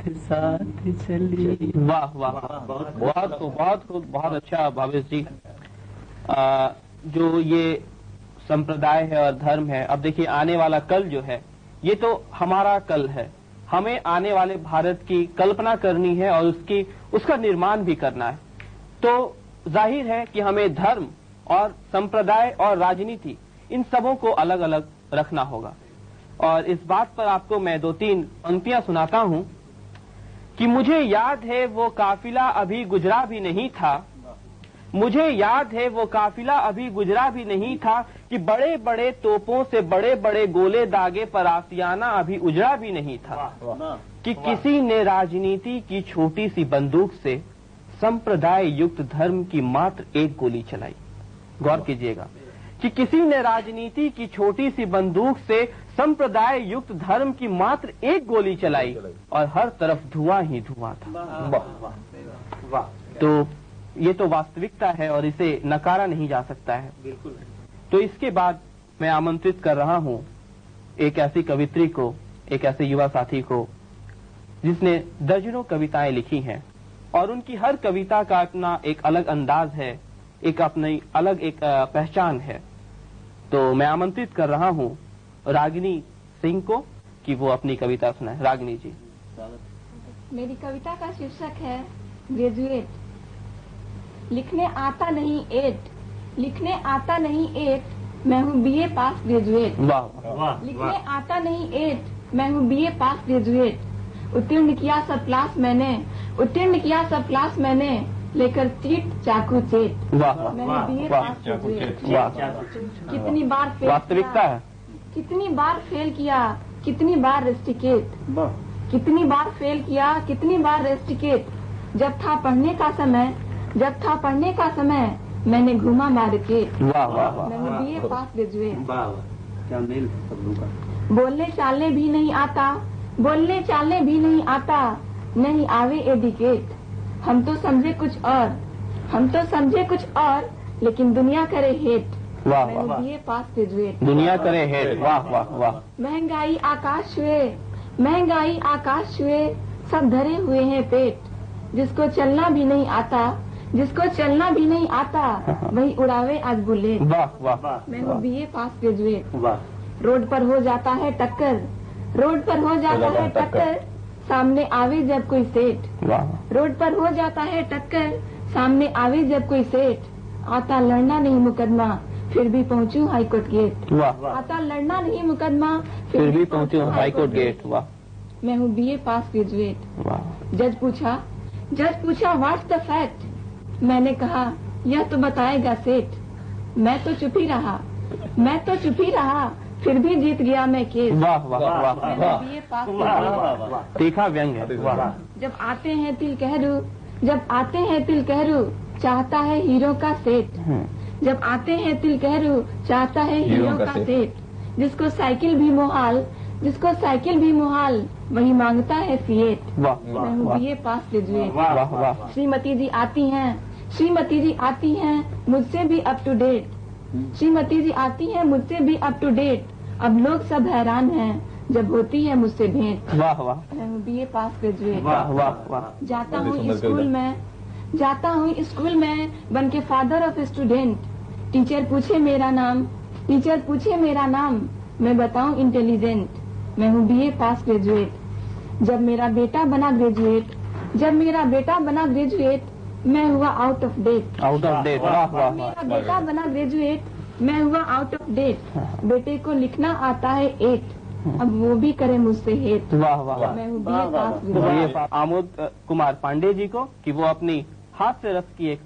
साथ चली। वाह वाह, बहुत अच्छा भावेश जी। जो ये संप्रदाय है और धर्म है, अब देखिए आने वाला कल जो है ये तो हमारा कल है। हमें आने वाले भारत की कल्पना करनी है और उसका निर्माण भी करना है। तो जाहिर है कि हमें धर्म और संप्रदाय और राजनीति इन सबों को अलग अलग रखना होगा। और इस बात पर आपको मैं 2-3 पंक्तियां सुनाता हूं कि मुझे याद है वो काफिला अभी गुजरा भी नहीं था, मुझे याद है वो काफिला अभी गुजरा भी नहीं था कि बड़े बड़े तोपों से बड़े बड़े गोले दागे पर आसियाना अभी उजड़ा भी नहीं था, कि किसी ने राजनीति की छोटी सी बंदूक से संप्रदाय युक्त धर्म की मात्र एक गोली चलाई। गौर कीजिएगा कि किसी ने राजनीति की छोटी सी बंदूक से संप्रदाय युक्त धर्म की मात्र एक गोली चलाई और हर तरफ धुआं ही धुआं था। तो ये तो वास्तविकता है और इसे नकारा नहीं जा सकता है। बिल्कुल। तो इसके बाद मैं आमंत्रित कर रहा हूं एक ऐसी कवित्री को, एक ऐसे युवा साथी को जिसने दर्जनों कविताएं लिखी हैं और उनकी हर कविता का अपना एक अलग अंदाज है, एक अपनी अलग एक पहचान है। तो मैं आमंत्रित कर रहा हूं रागिनी सिंह को कि वो अपनी कविता सुनाए। रागिनी जी। मेरी कविता का शीर्षक है ग्रेजुएट। लिखने आता नहीं एट, लिखने आता नहीं एट, मैं हूँ बीए पास ग्रेजुएट। वाह। लिखने आता नहीं एट, मैं हूँ बीए पास ग्रेजुएट। उत्तीर्ण किया सब क्लास मैंने, उत्तीर्ण किया सब क्लास मैंने, लेकर चीट चाकू चेट। वाह मैं हूँ बीए पास ग्रेजुएट। कितनी बार फेल वास्तविकता है। कितनी बार फेल किया, कितनी बार रेस्टिकेट, कितनी बार फेल किया, कितनी रेस्टिकेट। जब था पढ़ने का समय, जब था पढ़ने का समय, मैंने घूमा मार्केट। मैं हूँ बीए पास ग्रेजुएट। क्या मेल है सब लोगों का। बोलने चालने भी नहीं आता, बोलने चालने भी नहीं आता, नहीं आवे एडिकेट। हम तो समझे कुछ और, हम तो समझे कुछ और, लेकिन दुनिया करे हेट। वाह मैं हूँ बीए पास ग्रेजुएट। दुनिया करे हेट। वाह वाह वाह। महंगाई आकाश छुए, महंगाई आकाश छुए, सब धरे हुए हैं पेट। जिसको चलना भी नहीं आता, जिसको चलना भी नहीं आता, वही उड़ावे आज बुलेट। वाह वाह। मैं हूँ बीए पास ग्रेजुएट। वाह। रोड पर हो जाता है टक्कर, रोड पर हो जाता है टक्कर, सामने आवे जब कोई सेठ। रोड पर हो जाता है टक्कर, सामने आवे जब कोई सेठ। आता लड़ना नहीं मुकदमा, फिर भी पहुँचूं हाईकोर्ट गेट। आता लड़ना नहीं मुकदमा, फिर भी पहुँचूं हाईकोर्ट गेट। वाह। मैं हूँ बीए पास ग्रेजुएट। जज पूछा व्हाट्स द फैक्ट, मैंने कहा यह तो बताएगा सेठ। मैं तो चुप ही रहा, मैं तो चुप ही रहा, फिर भी जीत गया मैं केस। वाह वाह वाह। बीए पास ग्रेजुएट। तीखा व्यंग है। वाह। जब आते हैं तिल कहरू, जब आते हैं तिल कहरू, चाहता है हीरो का सेठ। जब आते हैं तिल कहरू, चाहता है हीरो का सेठ। जिसको साइकिल भी मुहाल, जिसको साइकिल भी मुहाल, वही मांगता है फिएट। मैं हूँ बीए पास ग्रेजुएट। श्रीमती जी आती हैं, श्रीमती जी आती हैं मुझसे भी अप टू डेट। श्रीमती जी आती हैं मुझसे भी अप टू डेट। अब लोग सब हैरान हैं जब होती है मुझसे भेंट। वाह वाह। मैं हूँ बीए पास ग्रेजुएट। वाह वाह वाह। जाता हूँ स्कूल में, जाता हूँ स्कूल में, बन के फादर ऑफ स्टूडेंट। टीचर पूछे मेरा नाम, टीचर पूछे मेरा नाम, मैं बताऊँ इंटेलिजेंट। मैं हूँ बीए पास ग्रेजुएट। जब मेरा बेटा बना ग्रेजुएट, जब मेरा बेटा बना ग्रेजुएट, मैं हुआ out of date. Out of date. वाह वाह। मेरा बेटा बना ग्रेजुएट, मैं हुआ आउट ऑफ डेट। बेटे को लिखना आता है 8, अब वो भी करे मुझसे हेट। वाह वाह। मैं हूँ बीए पास ग्रेजुएट। आमोद कुमार पांडे जी को कि वो अपनी हाथ से रस की एक